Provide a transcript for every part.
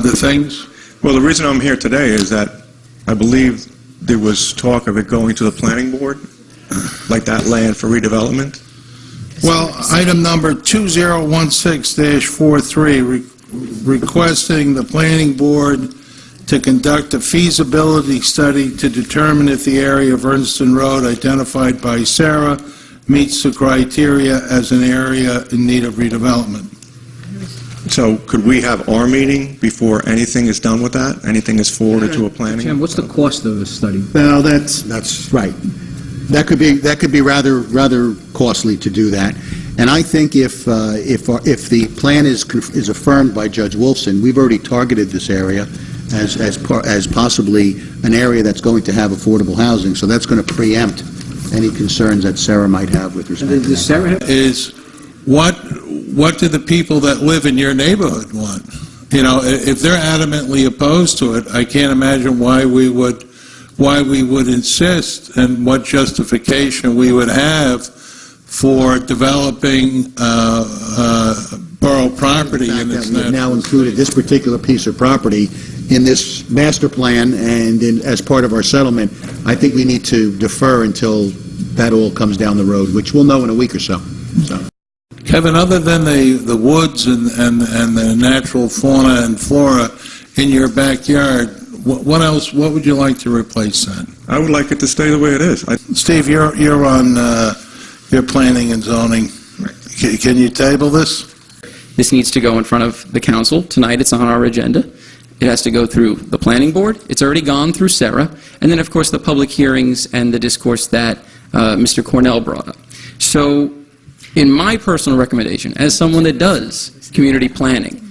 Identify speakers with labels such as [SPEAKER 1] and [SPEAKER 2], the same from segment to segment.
[SPEAKER 1] other things?
[SPEAKER 2] Well, the reason I'm here today is that I believe there was talk of it going to the planning board, like that land for redevelopment.
[SPEAKER 1] Well, item number 2016-43, requesting the planning board to conduct a feasibility study to determine if the area of Ernston Road identified by Sarah meets the criteria as an area in need of redevelopment.
[SPEAKER 2] So could we have our meeting before anything is done with that? Anything is forwarded to a planning?
[SPEAKER 3] Jim, what's the cost of the study?
[SPEAKER 4] Well, that's right. That could be rather costly to do that. And I think if the plan is affirmed by Judge Wolfson, we've already targeted this area as possibly an area that's going to have affordable housing. So that's going to preempt any concerns that Sarah might have with respect to that.
[SPEAKER 1] Is what do the people that live in your neighborhood want? You know, if they're adamantly opposed to it, I can't imagine why we would insist and what justification we would have for developing borough property.
[SPEAKER 4] And it's we've now included this particular piece of property in this master plan and as part of our settlement. I think we need to defer until that all comes down the road, which we'll know in a week or so.
[SPEAKER 1] Kevin, other than the woods and the natural fauna and flora in your backyard, what else? What would you like to replace then?
[SPEAKER 2] I would like it to stay the way it is.
[SPEAKER 1] Steve, you're on your planning and zoning. Can you table this?
[SPEAKER 3] This needs to go in front of the council. Tonight it's on our agenda. It has to go through the planning board. It's already gone through Sarah. And then, of course, the public hearings and the discourse that Mr. Cornell brought up. So, in my personal recommendation, as someone that does community planning,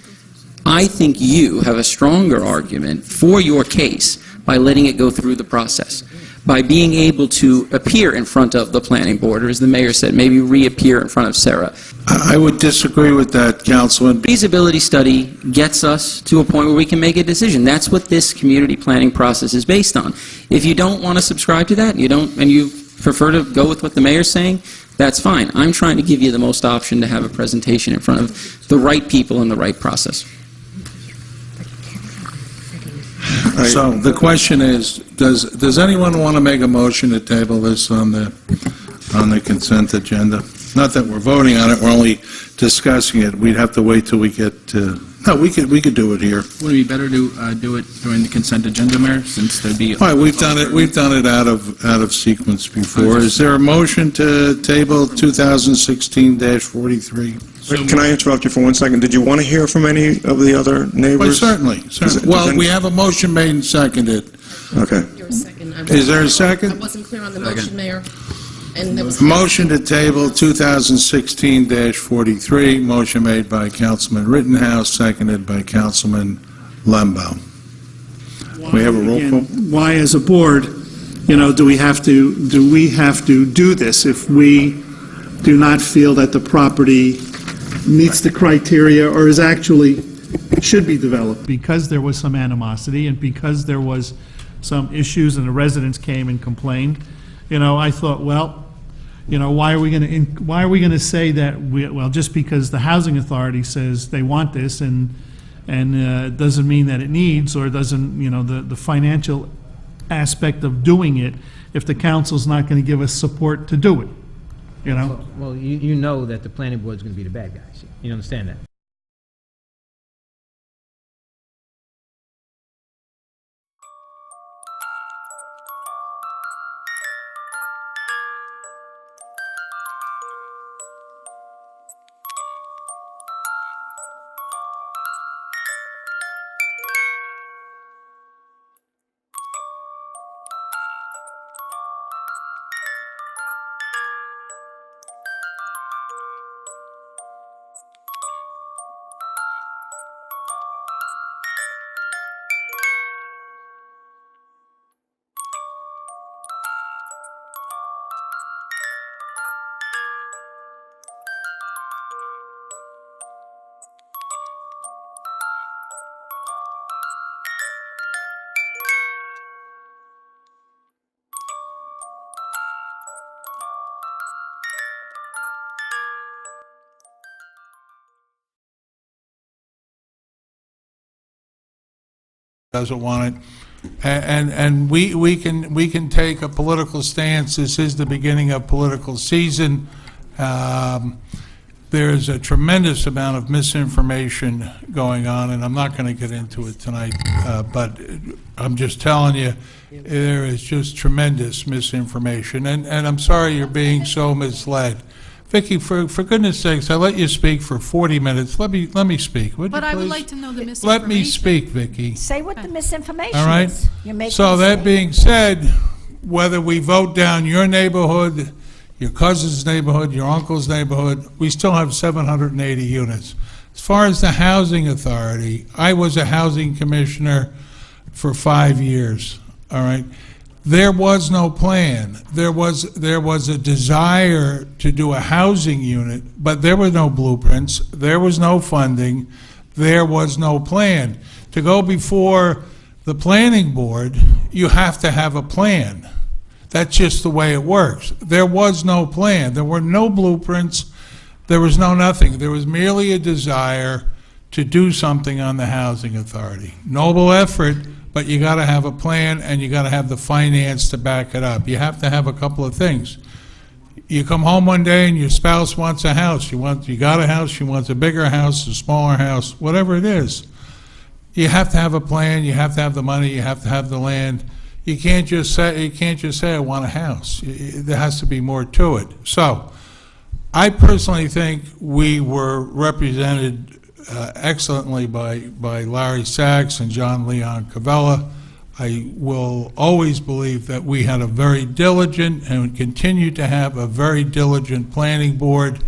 [SPEAKER 3] I think you have a stronger argument for your case by letting it go through the process, by being able to appear in front of the planning board, or as the mayor said, maybe reappear in front of Sarah.
[SPEAKER 1] I would disagree with that, Councilman.
[SPEAKER 3] Feasibility study gets us to a point where we can make a decision. That's what this community planning process is based on. If you don't want to subscribe to that, and you prefer to go with what the mayor's saying, that's fine. I'm trying to give you the most option to have a presentation in front of the right people in the right process.
[SPEAKER 1] So the question is, does anyone want to make a motion to table this on the consent agenda? Not that we're voting on it, we're only discussing it. We'd have to wait till we get to... No, we could do it here.
[SPEAKER 5] Would it be better to do it during the consent agenda, Mayor, since there'd be...
[SPEAKER 1] All right, we've done it out of sequence before. Is there a motion to table 2016-43?
[SPEAKER 2] Can I interrupt you for 1 second? Did you want to hear from any of the other neighbors?
[SPEAKER 1] Well, certainly. Well, we have a motion made and seconded.
[SPEAKER 2] Okay.
[SPEAKER 6] Your second.
[SPEAKER 1] Is there a second?
[SPEAKER 6] I wasn't clear on the motion, Mayor. And there was
[SPEAKER 1] Motion to table 2016-43, motion made by Councilman Rittenhouse, seconded by Councilman Lembo. We have a roll call?
[SPEAKER 7] Why, as a board, do we have to do this if we do not feel that the property meets the criteria or should be developed?
[SPEAKER 8] Because there was some animosity and because there was some issues and the residents came and complained, I thought, well, why are we going to say that just because the housing authority says they want this and it doesn't mean that it needs, or doesn't, the financial aspect of doing it, if the council's not going to give us support to do it,
[SPEAKER 9] Well, you know that the planning board's going to be the bad guys. You understand that?
[SPEAKER 1] doesn't want it. And we can take a political stance. This is the beginning of political season. There's a tremendous amount of misinformation going on, and I'm not going to get into it tonight, but I'm just telling you, there is just tremendous misinformation, and I'm sorry you're being so misled. Vicki, for goodness sakes, I let you speak for 40 minutes. Let me speak, would you
[SPEAKER 10] But I would
[SPEAKER 1] please?
[SPEAKER 10] like to know the misinformation.
[SPEAKER 1] Let me speak, Vicki.
[SPEAKER 11] Say what the misinformation
[SPEAKER 1] All right?
[SPEAKER 11] is. You're making
[SPEAKER 1] So
[SPEAKER 11] a
[SPEAKER 1] that
[SPEAKER 11] statement.
[SPEAKER 1] being said, whether we vote down your neighborhood, your cousin's neighborhood, your uncle's neighborhood, we still have 780 units. As far as the housing authority, I was a housing commissioner for 5 years, all right? There was no plan. There was a desire to do a housing unit, but there were no blueprints, there was no funding, there was no plan. To go before the planning board, you have to have a plan. That's just the way it works. There was no plan. There were no blueprints. There was no nothing. There was merely a desire to do something on the housing authority. Noble effort, but you got to have a plan and you got to have the finance to back it up. You have to have a couple of things. You come home one day and your spouse wants a house. You got a house, she wants a bigger house, a smaller house, whatever it is. You have to have a plan, you have to have the money, you have to have the land. You can't just say I want a house. There has to be more to it. So, I personally think we were represented excellently by Larry Sachs and John Leon Cavella. I will always believe that we had a very diligent and continue to have a very diligent planning board.